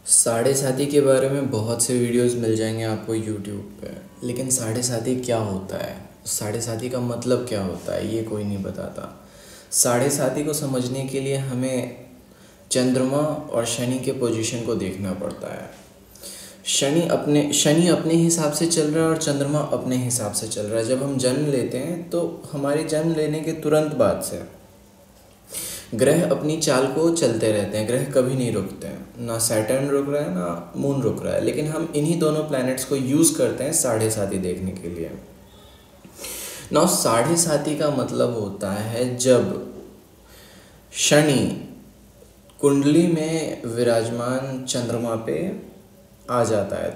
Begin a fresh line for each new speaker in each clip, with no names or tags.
साढ़े साती के बारे में बहुत से वीडियोस मिल जाएंगे आपको यूट्यूब पे। लेकिन साढ़े साती क्या होता है, साढ़े साती का मतलब क्या होता है, ये कोई नहीं बताता। साढ़े साती को समझने के लिए हमें चंद्रमा और शनि के पोजीशन को देखना पड़ता है। शनि अपने हिसाब से चल रहा है और चंद्रमा अपने हिसाब से चल रहा है। जब हम जन्म लेते हैं तो हमारे जन्म लेने के तुरंत बाद से ग्रह अपनी चाल को चलते रहते हैं। ग्रह कभी नहीं रुकते हैं, ना सैटर्न रुक रहा है ना मून रुक रहा है। लेकिन हम इन्हीं दोनों प्लैनेट्स को यूज़ करते हैं साढ़े साती देखने के लिए। ना साढ़े साती का मतलब होता है जब शनि कुंडली में विराजमान चंद्रमा पे आ जाता है।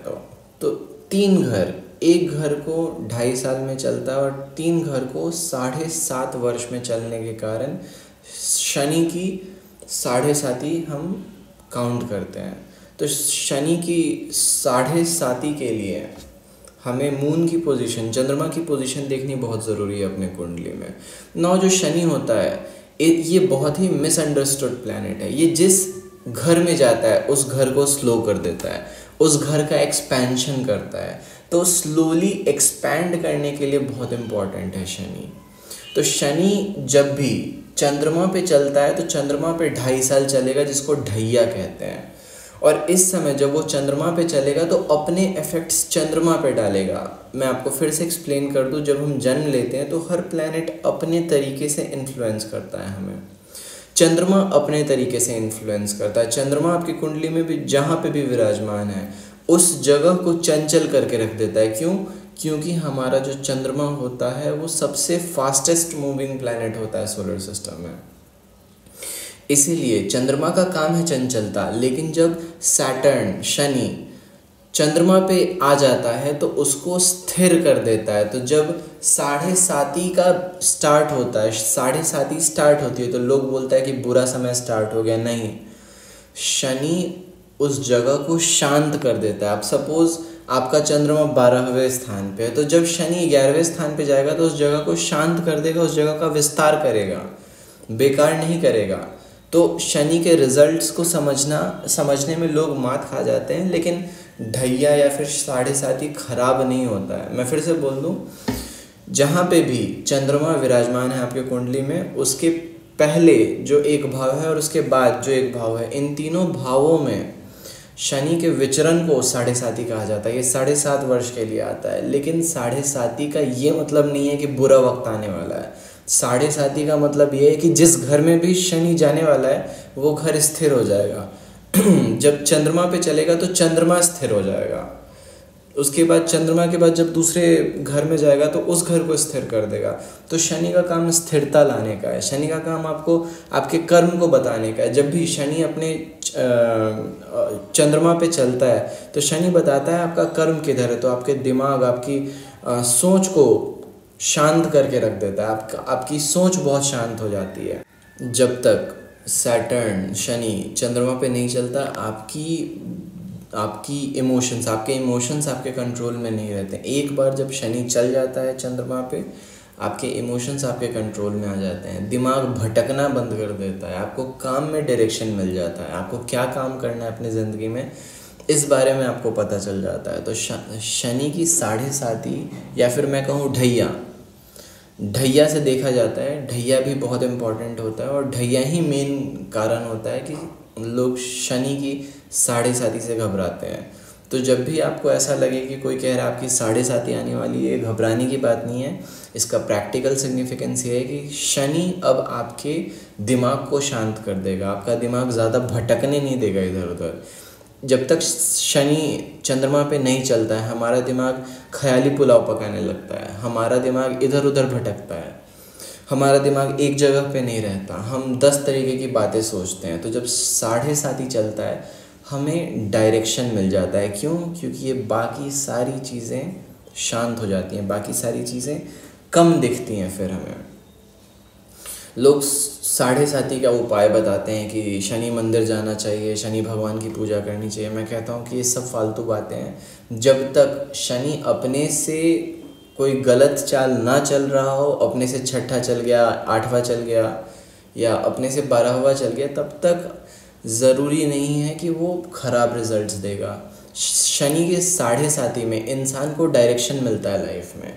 तो तीन घर, एक घर को 2.5 साल में चलता है और 3 घर को 7.5 वर्ष में चलने के कारण शनि की साढ़े साती हम काउंट करते हैं। तो शनि की साढ़े साती के लिए हमें मून की पोजीशन, चंद्रमा की पोजीशन देखनी बहुत ज़रूरी है अपने कुंडली में। नौ जो शनि होता है ये बहुत ही मिसअंडरस्टूड प्लैनेट है। ये जिस घर में जाता है उस घर को स्लो कर देता है, उस घर का एक्सपेंशन करता है। तो स्लोली एक्सपैंड करने के लिए बहुत इम्पॉर्टेंट है शनि। तो शनि जब भी चंद्रमा पे चलता है तो चंद्रमा पे 2.5 साल चलेगा, जिसको ढैया कहते हैं। और इस समय जब वो चंद्रमा पे चलेगा तो अपने इफेक्ट्स चंद्रमा पे डालेगा। मैं आपको फिर से एक्सप्लेन कर दूं, जब हम जन्म लेते हैं तो हर प्लैनेट अपने तरीके से इन्फ्लुएंस करता है हमें। चंद्रमा अपने तरीके से इन्फ्लुएंस करता है। चंद्रमा आपकी कुंडली में भी जहाँ पे भी विराजमान है उस जगह को चंचल करके रख देता है। क्यों? क्योंकि हमारा जो चंद्रमा होता है वो सबसे फास्टेस्ट मूविंग प्लैनेट होता है सोलर सिस्टम में। इसीलिए चंद्रमा का काम है चंचलता। लेकिन जब सैटर्न शनि चंद्रमा पे आ जाता है तो उसको स्थिर कर देता है। तो जब साढ़े साती का स्टार्ट होता है, साढ़े साती स्टार्ट होती है तो लोग बोलता है कि बुरा समय स्टार्ट हो गया। नहीं, शनि उस जगह को शांत कर देता है। आप सपोज आपका चंद्रमा 12वें स्थान पे है, तो जब शनि 11वें स्थान पे जाएगा तो उस जगह को शांत कर देगा, उस जगह का विस्तार करेगा, बेकार नहीं करेगा। तो शनि के रिजल्ट्स को समझने में लोग मात खा जाते हैं। लेकिन ढैया या फिर साढ़े साती खराब नहीं होता है। मैं फिर से बोल दूं, जहाँ पे भी चंद्रमा विराजमान है आपके कुंडली में, उसके पहले जो एक भाव है और उसके बाद जो एक भाव है, इन तीनों भावों में शनि के विचरण को साढ़े साती कहा जाता है। ये 7.5 वर्ष के लिए आता है। लेकिन साढ़े साती का ये मतलब नहीं है कि बुरा वक्त आने वाला है। साढ़े साती का मतलब ये है कि जिस घर में भी शनि जाने वाला है वो घर स्थिर हो जाएगा। जब चंद्रमा पे चलेगा तो चंद्रमा स्थिर हो जाएगा। उसके बाद चंद्रमा के बाद जब दूसरे घर में जाएगा तो उस घर को स्थिर कर देगा। तो शनि का काम स्थिरता लाने का है। शनि का काम आपको आपके कर्म को बताने का है। जब भी शनि अपने चंद्रमा पे चलता है तो शनि बताता है आपका कर्म किधर है। तो आपके दिमाग, आपकी सोच को शांत करके रख देता है। आपकी सोच बहुत शांत हो जाती है। जब तक सैटर्न शनि चंद्रमा पे नहीं चलता आपके इमोशंस आपके कंट्रोल में नहीं रहते। एक बार जब शनि चल जाता है चंद्रमा पे, आपके इमोशंस आपके कंट्रोल में आ जाते हैं। दिमाग भटकना बंद कर देता है। आपको काम में डायरेक्शन मिल जाता है। आपको क्या काम करना है अपनी ज़िंदगी में, इस बारे में आपको पता चल जाता है। तो शनि की साढ़े साती या फिर मैं कहूँ ढैया से देखा जाता है। ढैया भी बहुत इम्पॉर्टेंट होता है और ढैया ही मेन कारण होता है कि लोग शनि की साढ़े साती से घबराते हैं। तो जब भी आपको ऐसा लगे कि कोई कह रहा है आपकी साढ़े साती आने वाली है, घबराने की बात नहीं है। इसका प्रैक्टिकल सिग्निफिकेंस ये है कि शनि अब आपके दिमाग को शांत कर देगा। आपका दिमाग ज़्यादा भटकने नहीं देगा इधर उधर। जब तक शनि चंद्रमा पे नहीं चलता है हमारा दिमाग ख्याली पुलाव पकाने लगता है। हमारा दिमाग इधर उधर भटकता है। हमारा दिमाग एक जगह पे नहीं रहता। हम 10 तरीके की बातें सोचते हैं। तो जब साढ़े साती चलता है हमें डायरेक्शन मिल जाता है। क्यों? क्योंकि ये बाकी सारी चीज़ें शांत हो जाती हैं, बाकी सारी चीज़ें कम दिखती हैं। फिर हमें लोग साढ़े साती का उपाय बताते हैं कि शनि मंदिर जाना चाहिए, शनि भगवान की पूजा करनी चाहिए। मैं कहता हूँ कि ये सब फालतू बातें हैं। जब तक शनि अपने से कोई गलत चाल ना चल रहा हो, अपने से छठा चल गया, 8वां चल गया या अपने से 12वां चल गया, तब तक ज़रूरी नहीं है कि वो ख़राब रिजल्ट्स देगा। शनि के साढ़े साथी में इंसान को डायरेक्शन मिलता है लाइफ में,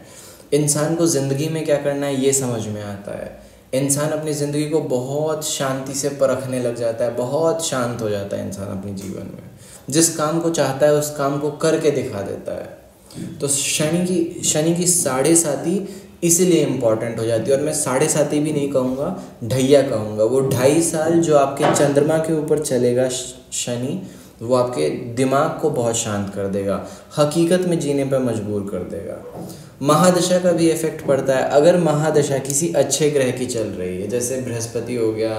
इंसान को ज़िंदगी में क्या करना है ये समझ में आता है। इंसान अपनी ज़िंदगी को बहुत शांति से परखने लग जाता है, बहुत शांत हो जाता है इंसान अपने जीवन में। जिस काम को चाहता है उस काम को करके दिखा देता है। तो शनि की साढ़े साथी इसीलिए इम्पॉर्टेंट हो जाती है। और मैं साढ़े साथी भी नहीं कहूँगा, ढैया कहूँगा। वो 2.5 साल जो आपके चंद्रमा के ऊपर चलेगा शनि, वो आपके दिमाग को बहुत शांत कर देगा, हकीकत में जीने पर मजबूर कर देगा। महादशा का भी इफेक्ट पड़ता है। अगर महादशा किसी अच्छे ग्रह की चल रही है, जैसे बृहस्पति हो गया,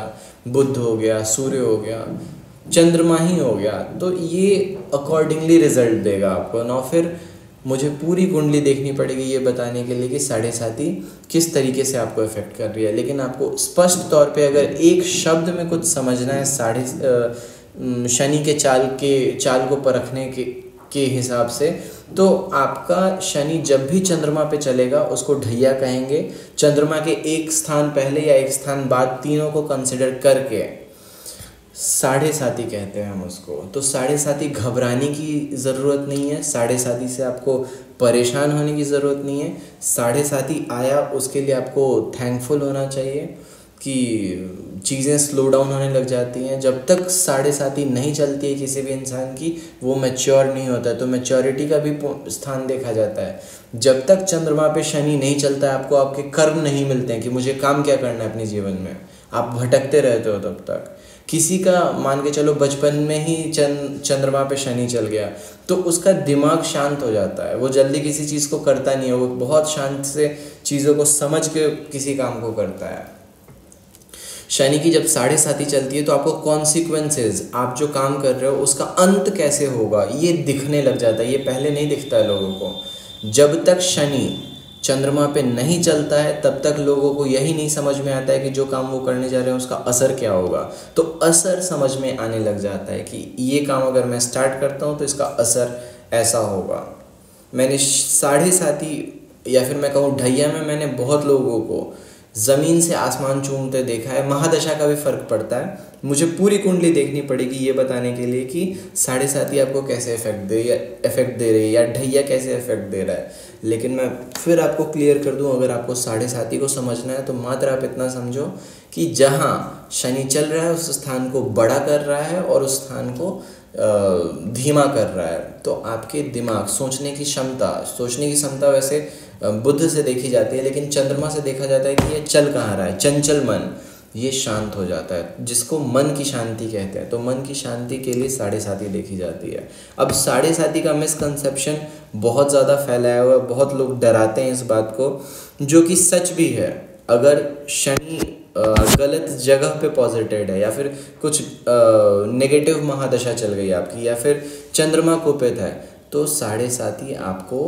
बुध हो गया, सूर्य हो गया, चंद्रमा ही हो गया, तो ये अकॉर्डिंगली रिजल्ट देगा आपको ना। फिर मुझे पूरी कुंडली देखनी पड़ेगी ये बताने के लिए कि साढ़े साथी किस तरीके से आपको इफेक्ट कर रही है। लेकिन आपको स्पष्ट तौर पे अगर एक शब्द में कुछ समझना है शनि के चाल को परखने के हिसाब से, तो आपका शनि जब भी चंद्रमा पे चलेगा उसको ढैया कहेंगे। चंद्रमा के एक स्थान पहले या एक स्थान बाद तीनों को कंसिडर करके साढ़े साथी कहते हैं हम उसको। तो साढ़े साथी घबराने की ज़रूरत नहीं है, साढ़े साथी से आपको परेशान होने की ज़रूरत नहीं है। साढ़े साथी आया उसके लिए आपको थैंकफुल होना चाहिए कि चीज़ें स्लो डाउन होने लग जाती हैं। जब तक साढ़े साथी नहीं चलती है किसी भी इंसान की, वो मैच्योर नहीं होता है। तो मैच्योरिटी का भी स्थान देखा जाता है। जब तक चंद्रमा पे शनि नहीं चलता है, आपको आपके कर्म नहीं मिलते हैं कि मुझे काम क्या करना है अपने जीवन में, आप भटकते रहते हो तब तक। किसी का मान के चलो बचपन में ही चंद्रमा पे शनि चल गया तो उसका दिमाग शांत हो जाता है, वो जल्दी किसी चीज़ को करता नहीं है, वो बहुत शांत से चीज़ों को समझ के किसी काम को करता है। शनि की जब साढ़े साथी चलती है तो आपको कॉन्सिक्वेंसेज, आप जो काम कर रहे हो उसका अंत कैसे होगा ये दिखने लग जाता है। ये पहले नहीं दिखता है लोगों को। जब तक शनि चंद्रमा पे नहीं चलता है तब तक लोगों को यही नहीं समझ में आता है कि जो काम वो करने जा रहे हैं उसका असर क्या होगा। तो असर समझ में आने लग जाता है कि ये काम अगर मैं स्टार्ट करता हूँ तो इसका असर ऐसा होगा। मैंने साढ़े साथी या फिर मैं कहूँ ढैया में मैंने बहुत लोगों को ज़मीन से आसमान चूमते देखा है। महादशा का भी फ़र्क पड़ता है। मुझे पूरी कुंडली देखनी पड़ेगी ये बताने के लिए कि साढ़े साथी आपको कैसे इफेक्ट दे रही है या ढैया कैसे इफेक्ट दे रहा है। लेकिन मैं फिर आपको क्लियर कर दूं, अगर आपको साढ़े साथी को समझना है तो मात्र आप इतना समझो कि जहाँ शनि चल रहा है उस स्थान को बड़ा कर रहा है और उस स्थान को धीमा कर रहा है। तो आपके दिमाग सोचने की क्षमता वैसे बुध से देखी जाती है, लेकिन चंद्रमा से देखा जाता है कि ये चल कहाँ रहा है। चंचल मन ये शांत हो जाता है, जिसको मन की शांति कहते हैं। तो मन की शांति के लिए साढ़े साथी देखी जाती है। अब साढ़े साथी का मिसकंसेप्शन बहुत ज़्यादा फैलाया हुआ है, बहुत लोग डराते हैं इस बात को, जो कि सच भी है। अगर शनि गलत जगह पे पॉजिटेड है या फिर कुछ नेगेटिव महादशा चल गई आपकी या फिर चंद्रमा कुपित है तो साढ़े साथी आपको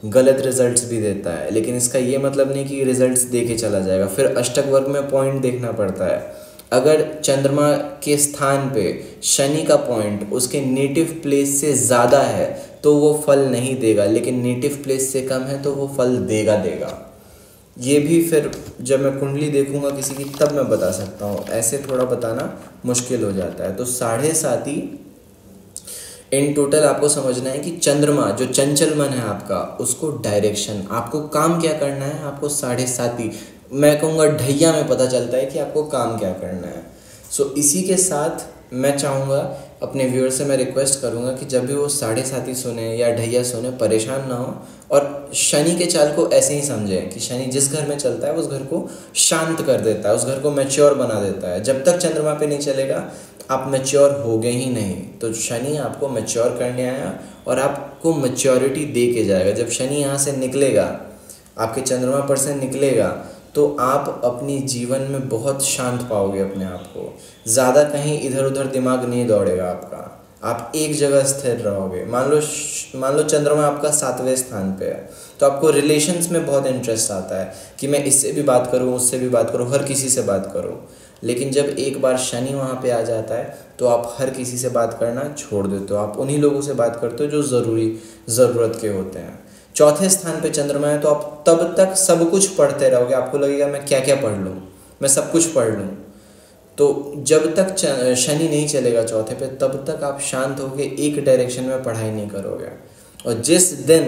गलत रिजल्ट्स भी देता है। लेकिन इसका ये मतलब नहीं कि रिजल्ट्स दे के चला जाएगा। फिर अष्टक वर्ग में पॉइंट देखना पड़ता है। अगर चंद्रमा के स्थान पे शनि का पॉइंट उसके नेटिव प्लेस से ज़्यादा है तो वो फल नहीं देगा, लेकिन नेटिव प्लेस से कम है तो वो फल देगा। ये भी फिर जब मैं कुंडली देखूंगा किसी की तब मैं बता सकता हूँ, ऐसे थोड़ा बताना मुश्किल हो जाता है। तो साढ़े साथी इन टोटल आपको समझना है कि चंद्रमा जो चंचल मन है आपका, उसको डायरेक्शन, आपको काम क्या करना है, आपको साढ़े साथी मैं कहूँगा ढैया में पता चलता है कि आपको काम क्या करना है। सो इसी के साथ मैं चाहूँगा अपने व्यूअर से मैं रिक्वेस्ट करूँगा कि जब भी वो साढ़े साथी सुने या ढैया सुने परेशान ना हो और शनि के चाल को ऐसे ही समझें कि शनि जिस घर में चलता है उस घर को शांत कर देता है, उस घर को मैच्योर बना देता है। जब तक चंद्रमा पे नहीं चलेगा आप मैच्योर होगे ही नहीं। तो शनि आपको मैच्योर करने आया और आपको मैच्योरिटी दे के जाएगा। जब शनि यहाँ से निकलेगा, आपके चंद्रमा पर से निकलेगा, तो आप अपनी जीवन में बहुत शांत पाओगे अपने आप को। ज़्यादा कहीं इधर उधर दिमाग नहीं दौड़ेगा आपका, आप एक जगह स्थिर रहोगे। मान लो चंद्रमा आपका 7वें स्थान पे है तो आपको रिलेशंस में बहुत इंटरेस्ट आता है कि मैं इससे भी बात करूं, उससे भी बात करूं, हर किसी से बात करूं। लेकिन जब एक बार शनि वहाँ पे आ जाता है तो आप हर किसी से बात करना छोड़ देते हो। आप उन्हीं लोगों से बात करते हो जो ज़रूरत के होते हैं। चौथे स्थान पे चंद्रमा है तो आप तब तक सब कुछ पढ़ते रहोगे। आपको लगेगा मैं क्या क्या पढ़ लूँ, मैं सब कुछ पढ़ लूँ। तो जब तक शनि नहीं चलेगा चौथे पे, तब तक आप शांत होकर एक डायरेक्शन में पढ़ाई नहीं करोगे। और जिस दिन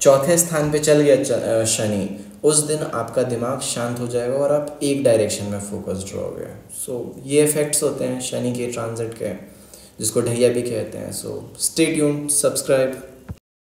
चौथे स्थान पे चल गया शनि, उस दिन आपका दिमाग शांत हो जाएगा और आप एक डायरेक्शन में फोकस्ड रहोगे। सो ये इफेक्ट्स होते हैं शनि के ट्रांजिट के, जिसको ढैया भी कहते हैं। So stay tuned, subscribe.